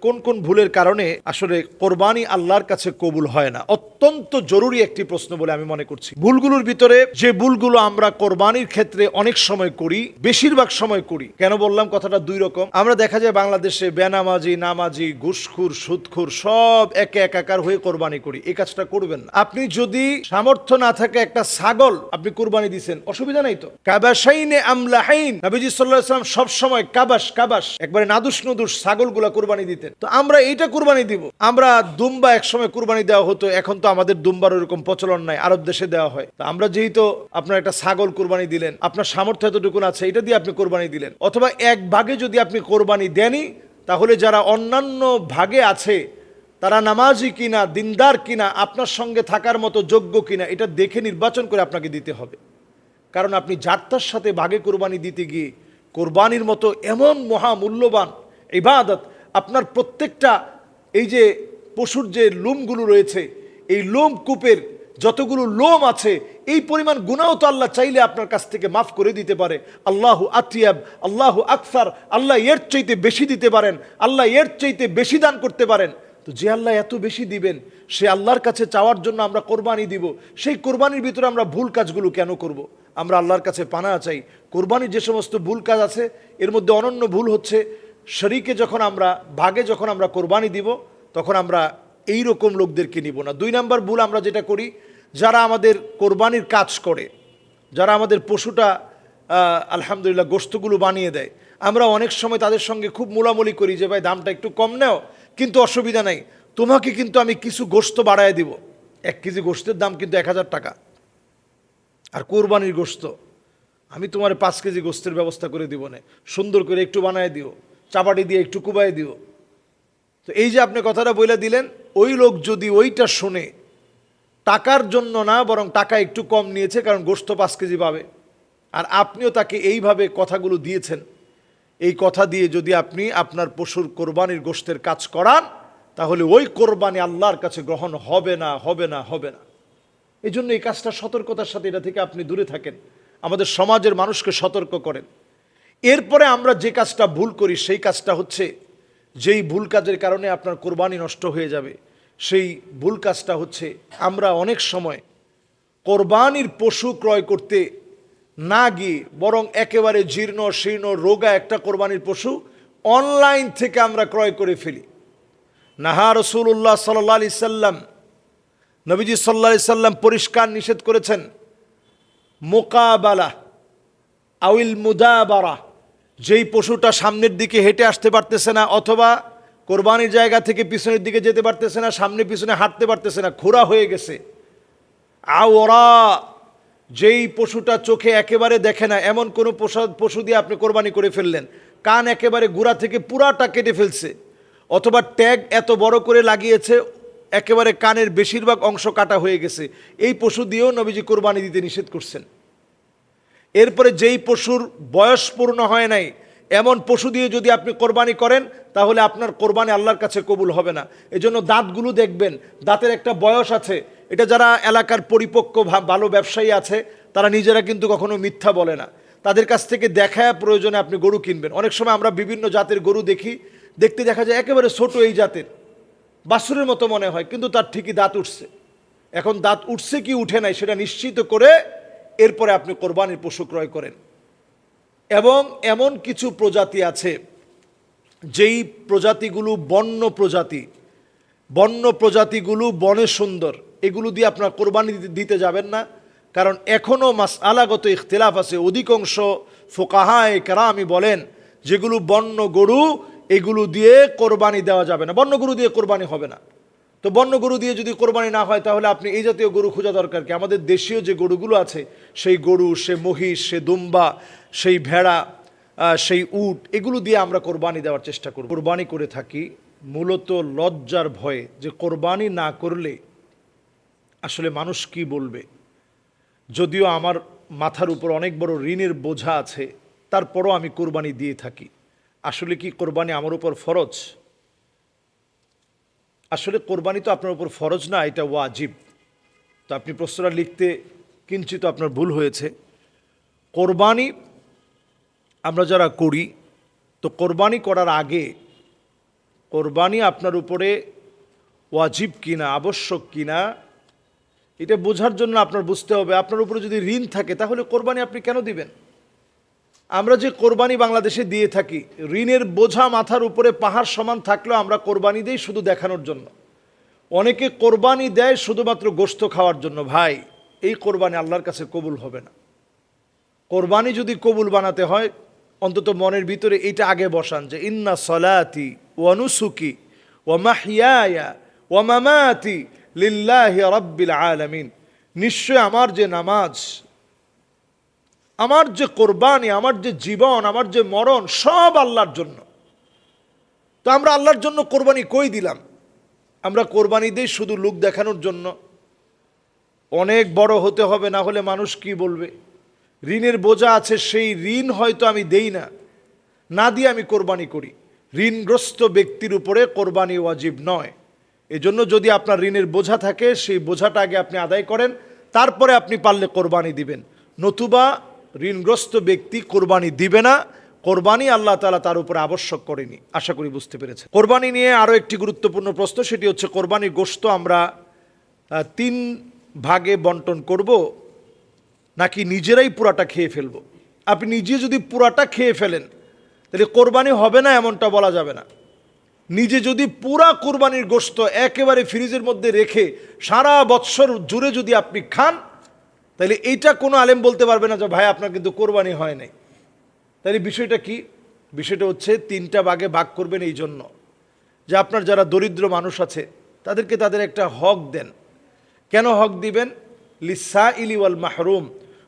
কোন কোন ভুলের কারণে আসলে কোরবানি আল্লাহর কাছে কবুল হয় না? অত্যন্ত জরুরি একটি প্রশ্ন বলে আমি মনে করছি। ভুলগুলোর ভিতরে যে ভুলগুলো আমরা কোরবানির ক্ষেত্রে অনেক সময় করি, বেশিরভাগ সময় করি, কেন বললাম কথাটা দুই রকম। আমরা দেখা যায় বাংলাদেশে বেনামাজি, নামাজি, ঘুষখোর, সুদখোর সব একে একাকার হয়ে কোরবানি করি। এই কাজটা করবেন না। আপনি যদি সামর্থ্য না থাকে একটা ছাগল আপনি কোরবানি দিচ্ছেন, অসুবিধা নাই তো। কাবাশাইনে আমলাহাইন, নবীজি সাল্লাল্লাহু আলাইহি ওয়াসাল্লাম সব সময় কাবাস একবারে নাদুস নুদুস ছাগলগুলা কোরবানি দিতেন। তো আমরা এইটা কুরবানি দিব। আমরা দুম্বা একসময় কুরবানি দেওয়া হতো, এখন তো আমাদের দুম্বার ওরকম প্রচলন নাই, আরব দেশে দেওয়া হয়। তো আমরা যেহেতু আপনার একটা ছাগল কুরবানি দিলেন, আপনার সামর্থ্য এতটুকু আছে, এটা দিয়ে আপনি কোরবানি দিলেন। অথবা এক ভাগে যদি আপনি কোরবানি দেনই, তাহলে যারা অন্যান্য ভাগে আছে তারা নামাজি কিনা, দিনদার কিনা, আপনার সঙ্গে থাকার মতো যোগ্য কিনা, এটা দেখে নির্বাচন করে আপনাকে দিতে হবে। কারণ আপনি যাত্রার সাথে ভাগে কোরবানি দিতে গিয়ে কোরবানির মতো এমন মহামূল্যবান ইবাদত, আপনার প্রত্যেকটা এই যে পশুর যে লোমগুলো রয়েছে, এই লোম কূপের যতগুলো লোম আছে, এই পরিমাণ গুনাহ তো আল্লাহ চাইলে আপনার কাছ থেকে মাফ করে দিতে পারে। আল্লাহু আতিয়াব, আল্লাহু আকসার, আল্লাহ এর চাইতে বেশি দিতে পারেন, আল্লাহ এর চাইতে বেশি দান করতে পারেন। তো যে আল্লাহ এত বেশি দিবেন, সে আল্লাহর কাছে চাওয়ার জন্য আমরা কোরবানি দিব। সেই কোরবানির ভিতরে আমরা ভুল কাজগুলো কেন করব? আমরা আল্লাহর কাছে পানা চাই। কোরবানির যে সমস্ত ভুল কাজ আছে, এর মধ্যে অনন্য ভুল হচ্ছে শরীকে যখন আমরা ভাগে যখন আমরা কোরবানি দিব, তখন আমরা এই রকম লোকদেরকে নিব না। দুই নাম্বার ভুল আমরা যেটা করি, যারা আমাদের কোরবানির কাজ করে, যারা আমাদের পশুটা আলহামদুলিল্লাহ গোশতগুলো বানিয়ে দেয়, আমরা অনেক সময় তাদের সঙ্গে খুব মোলামুলি করি যে ভাই দামটা একটু কম নেও, কিন্তু অসুবিধা নাই, তোমাকে কিন্তু আমি কিছু গোশত বাড়ায় দিব। 1 কেজি গোশতের দাম কিন্তু 1000 টাকা, আর কোরবানির গোশত আমি তোমার 5 কেজি গোশতের ব্যবস্থা করে দিব না, সুন্দর করে একটু বানায় দিও, চাপাটি দিয়ে একটু কুবাই দিও। তো এই যে আপনি কথাটা বলে দিলেন, ওই লোক যদি ওইটা শুনে, টাকার জন্য না বরং টাকা একটু কম নিয়েছে কারণ গোশত 5 কেজি পাবে, আর আপনিও তাকে এইভাবে কথাগুলো দিয়েছেন, এই কথা দিয়ে যদি আপনি আপনার পশুর কোরবানির গোশতের কাজ করান, তাহলে ওই কোরবানি আল্লাহর কাছে গ্রহণ হবে না, হবে না, হবে না। এই জন্য এই কাজটা সতর্কতার সাথে এটা থেকে আপনি দূরে থাকেন, আমাদের সমাজের মানুষকে সতর্ক করেন। এরপরে আমরা যে কাজটা ভুল করি, সেই কাজটা হচ্ছে, যেই ভুল কাজের কারণে আপনার কোরবানি নষ্ট হয়ে যাবে, সেই ভুল কাজটা হচ্ছে, আমরা অনেক সময় কোরবানির পশু ক্রয় করতে না গিয়ে বরং একেবারে জীর্ণ শীর্ণ রোগা একটা কোরবানির পশু অনলাইন থেকে আমরা ক্রয় করে ফেলি। নাহা রাসূলুল্লাহ সাল্লাল্লাহু আলাইহি সাল্লাম, নবীজি সাল্লাল্লাহু আলাইহি সাল্লাম পরিষ্কার নিষেধ করেছেন, মুকাবালা আউল মুদাবারা, যেই পশুটা সামনের দিকে হেঁটে আসতে পারতেছে না, অথবা কোরবানির জায়গা থেকে পিছনের দিকে যেতে পারতেছে না, সামনে পিছনে হাঁটতে পারতেছে না, খোঁড়া হয়ে গেছে। আওরা, যেই পশুটা চোখে একেবারে দেখে না, এমন কোনো পশু দিয়ে আপনি কোরবানি করে ফেললেন, কান একেবারে গোড়া থেকে পুরাটা কেটে ফেলছে, অথবা ট্যাগ এত বড় করে লাগিয়েছে একেবারে কানের বেশিরভাগ অংশ কাটা হয়ে গেছে, এই পশু দিয়েও নবীজি কোরবানি দিতে নিষেধ করছেন। এরপরে যেই পশুর বয়স পূর্ণ হয় নাই, এমন পশু দিয়ে যদি আপনি কোরবানি করেন, তাহলে আপনার কোরবানি আল্লাহর কাছে কবুল হবে না। এজন্য দাঁতগুলো দেখবেন, দাঁতের একটা বয়স আছে। এটা যারা এলাকার পরিপক্ক ভালো ব্যবসায়ী আছে, তারা নিজেরা কিন্তু কখনো মিথ্যা বলে না। তাদের কাছ থেকে দেখায় প্রয়োজনে আপনি গরু কিনবেন। অনেক সময় আমরা বিভিন্ন জাতের গরু দেখি, দেখতে দেখা যায় একেবারে ছোট এই জাতের, বাছুরের মতো মনে হয়, কিন্তু তার ঠিকই দাঁত উঠছে। এখন দাঁত উঠছে কি উঠে নাই সেটা নিশ্চিত করে এরপরে আপনি কোরবানির পশু ক্রয় করেন। এবং এমন কিছু প্রজাতি আছে, যেই প্রজাতিগুলো বন্য প্রজাতিগুলো বনে সুন্দর, এগুলো দিয়ে আপনার কোরবানি দিতে যাবেন না। কারণ এখনও মাসআলাগত ইখতিলাফ আছে। অধিকাংশ ফুকাহায়ে কেরামি বলেন, যেগুলো বন্য গরু, এগুলো দিয়ে কোরবানি দেওয়া যাবে না, বন্য গরু দিয়ে কোরবানি হবে না। তো বন্য গরু দিয়ে যদি কোরবানি না হয়, তাহলে আপনি এই জাতীয় গরু খোঁজা দরকার কি? আমাদের দেশীয় যে গরুগুলো আছে, সেই গরু, সে মহিষ, সে দুম্বা, সেই ভেড়া, সেই উট, এগুলো দিয়ে আমরা কোরবানি দেওয়ার চেষ্টা করব। কোরবানি করে থাকি মূলত লজ্জার ভয়ে, যে কোরবানি না করলে আসলে মানুষ কি বলবে। যদিও আমার মাথার উপর অনেক বড় ঋণের বোঝা আছে, তারপরও আমি কোরবানি দিয়ে থাকি। আসলে কি কোরবানি আমার উপর ফরজ? আসলে কোরবানি তো আপনার উপর ফরজ না, এটা ওয়াজিব। তো আপনি প্রশ্নটা লিখতে কিঞ্চিত আপনার ভুল হয়েছে। কোরবানি আমরা যারা করি, তো কোরবানি করার আগে কোরবানি আপনার উপরে ওয়াজিব কিনা, আবশ্যক কিনা, এটা বোঝার জন্য আপনার বুঝতে হবে আপনার উপরে যদি ঋণ থাকে তাহলে কোরবানি আপনি কেন দিবেন। আমরা যে কোরবানি বাংলাদেশে দিয়ে থাকি, ঋণের বোঝা মাথার উপরে পাহাড় সমান থাকলেও আমরা কোরবানি দেই শুধু দেখানোর জন্য। অনেকে কোরবানি দেয় শুধুমাত্র গোশত খাওয়ার জন্য। ভাই, এই কোরবানি আল্লাহর কাছে কবুল হবে না। কোরবানি যদি কবুল বানাতে হয় অন্তত মনের ভিতরে এইটা আগে বসান যে ইন্না সলাতি ওয়া নুসুকি ওয়া মাহইয়ায়া ওয়া মামাতি লিল্লাহি রাব্বিল আলামিন। নিশ্চয় আমার যে নামাজ, আমার যে কোরবানি, আমার যে জীবন, আমার যে মরণ, সব আল্লাহর জন্য। তো আমরা আল্লাহর জন্য কোরবানি কই দিলাম? আমরা কোরবানি দিই শুধু লোক দেখানোর জন্য। অনেক বড় হতে হবে, না হলে মানুষ কি বলবে। ঋণের বোঝা আছে, সেই ঋণ হয়তো আমি দেই না, না দিয়ে আমি কোরবানি করি। ঋণগ্রস্ত ব্যক্তির উপরে কোরবানি ওয়াজিব নয়। এজন্য যদি আপনার ঋণের বোঝা থাকে সেই বোঝাটা আগে আপনি আদায় করেন, তারপরে আপনি পারলে কোরবানি দিবেন। নতুবা ঋণগ্রস্ত ব্যক্তি কোরবানি দিবে না। কোরবানি আল্লাহ তাআলা তার উপরে আবশ্যক করেনি। আশা করি বুঝতে পেরেছেন। কোরবানি নিয়ে আরও একটি গুরুত্বপূর্ণ প্রশ্ন, সেটি হচ্ছে কোরবানির গোশত আমরা 3 ভাগে বন্টন করব নাকি নিজেরাই পুরাটা খেয়ে ফেলব। আপনি নিজে যদি পুরাটা খেয়ে ফেলেন তাহলে কোরবানি হবে না, এমনটা বলা যাবে না। নিজে যদি পুরা কোরবানির গোশত একেবারে ফ্রিজের মধ্যে রেখে সারা বৎসর জুড়ে যদি আপনি খান, তাহলে এইটা কোনো আলেম বলতে পারবে না যে ভাই আপনার কিন্তু কোরবানি হয় নাই। তাহলে বিষয়টা কি? বিষয়টা হচ্ছে 3টা ভাগে ভাগ করবেন এই জন্য যে আপনার যারা দরিদ্র মানুষ আছে তাদেরকে তাদের একটা হক দেন। কেন হক দিবেন? লিসাইলি ওয়াল মাহরুম।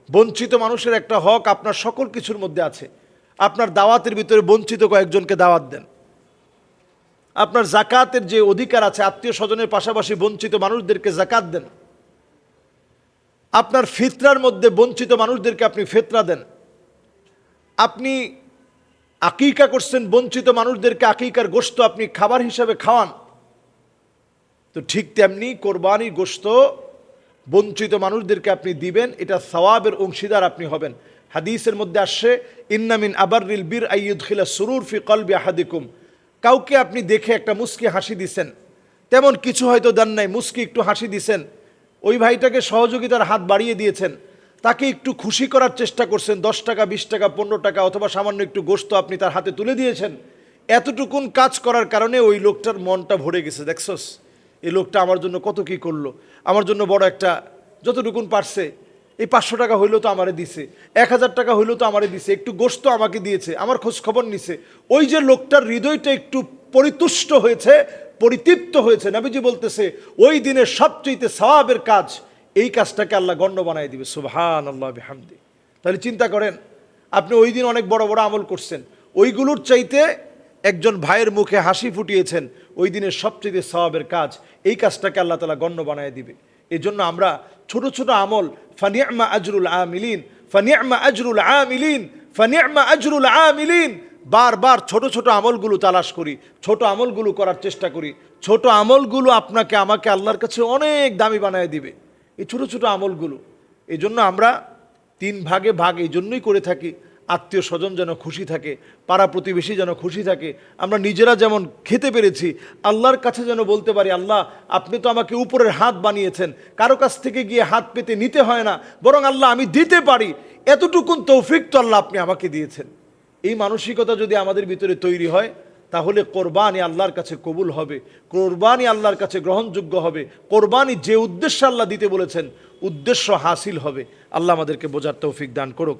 বঞ্চিত মানুষের একটা হক আপনার সকল কিছুর মধ্যে আছে। আপনার দাওয়াতের ভিতরে বঞ্চিত কয়েকজনকে দাওয়াত দেন। আপনার জাকাতের যে অধিকার আছে, আত্মীয় স্বজনের পাশাপাশি বঞ্চিত মানুষদেরকে জাকাত দেন। আপনার ফিতরার মধ্যে বঞ্চিত মানুষদেরকে আপনি ফিতরা দেন। আপনি আকিকা করছেন, বঞ্চিত মানুষদেরকে আকিকার গোশত আপনি খাবার হিসাবে খাওয়ান। তো ঠিক তেমনি কোরবানির গোশত বঞ্চিত মানুষদেরকে আপনি দিবেন, এটা সওয়াবের অংশীদার আপনি হবেন। হাদিসের মধ্যে আসছে ইন্না মিন আবাররিল বির আইয়ুদখিলা সুরুর ফি কলবি আহাদিকুম। কাউকে আপনি দেখে একটা মুস্কি হাসি দিছেন, তেমন কিছু হয়তো দেন নাই, মুস্কি একটু হাসি দিছেন, ওই ভাইটাকে সহযোগিতার হাত বাড়িয়ে দিয়েছেন, তাকে একটু খুশি করার চেষ্টা করছেন, 10 টাকা 20 টাকা 15 টাকা অথবা সামান্য একটু গোশত আপনি তার হাতে তুলে দিয়েছেন। এতটুকুন কাজ করার কারণে ওই লোকটার মনটা ভরে গেছে। দেখছস এই লোকটা আমার জন্য কত কি করলো, আমার জন্য বড় একটা যতটুকুন পারছে, এই 500 টাকা হইলো তো আমারে দিছে, 1000 টাকা হইলো তো আমারে দিছে, একটু গোশত আমাকে দিয়েছে, আমার খোঁজ খবর নিছে। ওই যে লোকটার হৃদয়টা একটু পরিতুষ্ট হয়েছে, পরিতৃপ্ত হয়েছে। নবীজি বলতেছে ওই দিনের সবচেয়ে সওয়াবের কাজ এই কাজটাকে আল্লাহ গণ্য বানায় দিবে। সুবহানাল্লাহ বিহামদি। তাহলে চিন্তা করেন, আপনি ওই দিন অনেক বড় বড় আমল করছেন, ওইগুলোর চাইতে একজন ভাইয়ের মুখে হাসি ফুটিয়েছেন, ওই দিনের সবচেয়ে সওয়াবের কাজ, এই কাজটাকে আল্লাহ তাআলা গণ্য বানায় দিবে। এই জন্য আমরা ছোট ছোট আমল, ফানি'মা আজরুল আমিলিন, ফানি'মা আজরুল আমিলিন, ফানি'মা আজরুল আমিলিন, বারবার ছোট ছোট আমলগুলো তালাশ করি, ছোট আমলগুলো করার চেষ্টা করি। ছোট আমলগুলো আপনাকে আমাকে আল্লাহর কাছে অনেক দামি বানায় দিবে, এই ছোট ছোট আমলগুলো। এই জন্য আমরা 3 ভাগে ভাগ এই জন্যই করে থাকি, আত্মীয় স্বজন যেন খুশি থাকে, পাড়া প্রতিবেশী যেন খুশি থাকে, আমরা নিজেরা যেমন খেতে পেরেছি, আল্লাহর কাছে যেন বলতে পারি আল্লাহ আপনি তো আমাকে উপরের হাত বানিয়েছেন, কারো কাছ থেকে গিয়ে হাত পেতে নিতে হয় না, বরং আল্লাহ আমি দিতে পারি, এতটুকুন তৌফিক তো আল্লাহ আপনি আমাকে দিয়েছেন। এই মানসিকতা যদি আমাদের ভিতরে তৈরি হয় তাহলে কোরবানি আল্লাহর কাছে কবুল হবে, কোরবানি আল্লাহর কাছে গ্রহণযোগ্য হবে, কোরবানি যে উদ্দেশ্যে আল্লাহ দিতে বলেছেন উদ্দেশ্য হাসিল হবে। আল্লাহ আমাদেরকে বোঝার তৌফিক দান করুক।